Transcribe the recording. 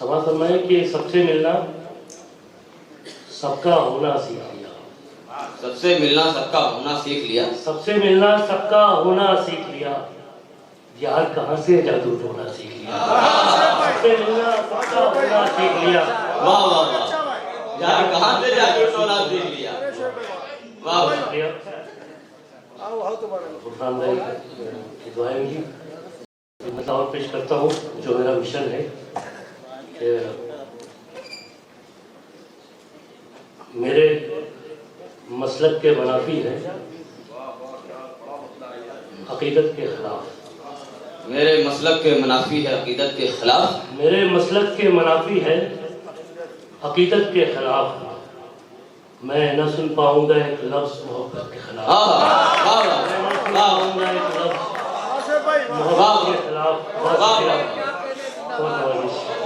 सभा फरमाए कि सबसे मिलना सबका होना सीख लिया। सबसे मिलना सबका होना सीख लिया। सबसे मिलना सबका होना सीख लिया। यार कहाँ से जादू टोना सीख लिया। सबसे मिलना सबका होना सीख लिया। वाह वाह वाह, यार कहाँ से जादू टोना सीख लिया। वाह वाह। फुरकान भाई की दुआएं की और पेश करता हूँ। जो मेरा मिशन है कि मेरे मसलक के मुनाफी है अकीदत के खिलाफ। मेरे मसलक के मुनाफी है अकीदत के खिलाफ। मेरे मसलक के मुनाफी है अकीदत के खिलाफ। मैं न सुन पाऊंगा एक लफ्ज़ मोहब्बत के खिलाफ। मैं न सुन पाऊंगा एक लफ्ज़ मोहब्बत के खिलाफ। बहुत शुक्रिया। बहुत